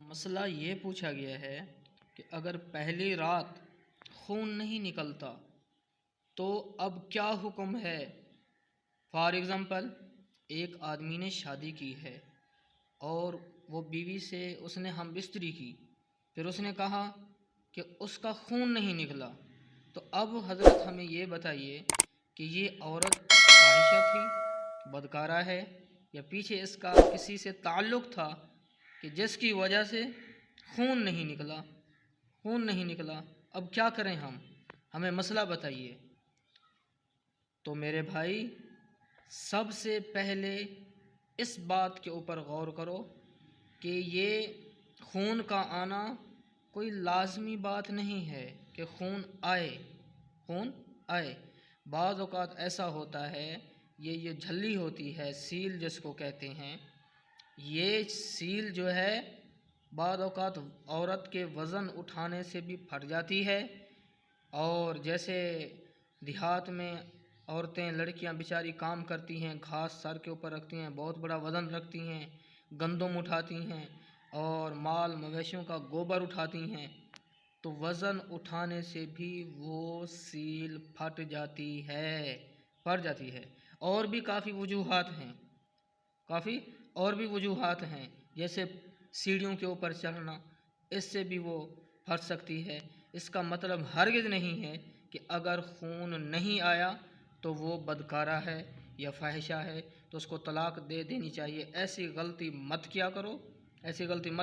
مسئلہ یہ پوچھا گیا ہے کہ اگر پہلی رات خون نہیں نکلتا تو اب کیا حکم ہے؟ فار ایگزامپل، ایک آدمی نے شادی کی ہے اور وہ بیوی سے اس نے ہم بستری کی، پھر اس نے کہا کہ اس کا خون نہیں نکلا، تو اب حضرت ہمیں یہ بتائیے کہ یہ عورت فاحشہ تھی، بدکارہ ہے، یا پیچھے اس کا کسی سے تعلق تھا کہ جس کی وجہ سے خون نہیں نکلا؟ اب کیا کریں ہمیں مسئلہ بتائیے۔ تو میرے بھائی، سب سے پہلے اس بات کے اوپر غور کرو کہ یہ خون کا آنا کوئی لازمی بات نہیں ہے کہ خون آئے۔ بعض اوقات ایسا ہوتا ہے، یہ جھلی ہوتی ہے، سیل جس کو کہتے ہیں، یہ سیل جو ہے بعض اوقات عورت کے وزن اٹھانے سے بھی پھٹ جاتی ہے، اور جیسے دیہات میں عورتیں لڑکیاں بیچاری کام کرتی ہیں، گھاس سر کے اوپر رکھتی ہیں، بہت بڑا وزن رکھتی ہیں، گندم اٹھاتی ہیں اور مال مویشیوں کا گوبر اٹھاتی ہیں، تو وزن اٹھانے سے بھی وہ سیل پھٹ جاتی ہے۔ اور بھی کافی وجوہات ہیں، جیسے سیڑھیوں کے اوپر چڑھنا، اس سے بھی وہ پھٹ سکتی ہے۔ اس کا مطلب ہرگز نہیں ہے کہ اگر خون نہیں آیا تو وہ بدکارہ ہے یا فاحشہ ہے، تو اس کو طلاق دے دینی چاہیے۔ ایسی غلطی مت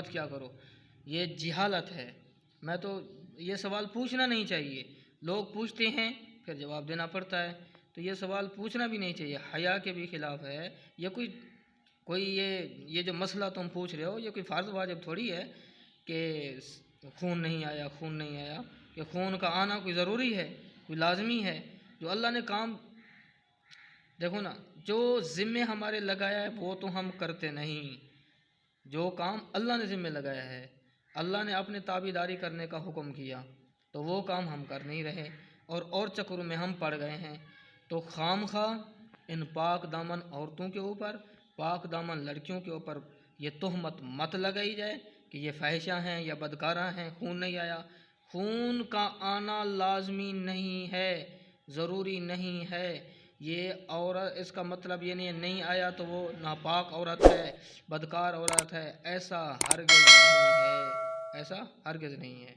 کیا کرو، یہ جہالت ہے۔ میں تو یہ سوال پوچھنا نہیں چاہیے، لوگ پوچھتے ہیں پھر جواب دینا پڑتا ہے، تو یہ سوال پوچھنا بھی نہیں چاہیے، حیا کے بھی خلاف ہے۔ یہ کوئی یہ جو مسئلہ تم پوچھ رہے ہو، یہ کوئی فرض واجب تھوڑی ہے کہ خون نہیں آیا، کہ خون کا آنا کوئی ضروری ہے، کوئی لازمی ہے۔ جو اللہ نے کام، دیکھو نا، جو ذمے ہمارے لگایا ہے وہ تو ہم کرتے نہیں۔ جو کام اللہ نے ذمے لگایا ہے، اللہ نے اپنے تابعداری کرنے کا حکم کیا، تو وہ کام ہم کر نہیں رہے اور چکروں میں ہم پڑ گئے ہیں۔ تو خام خواہ ان پاک دامن عورتوں کے اوپر، پاک دامن لڑکیوں کے اوپر یہ تہمت مت لگائی جائے کہ یہ فاحشہ ہیں یا بدکارہ ہیں، خون نہیں آیا۔ خون کا آنا لازمی نہیں ہے، ضروری نہیں ہے۔ یہ عورت، اس کا مطلب یہ نہیں آیا تو وہ ناپاک عورت ہے، بدکار عورت ہے، ایسا ہرگز نہیں ہے۔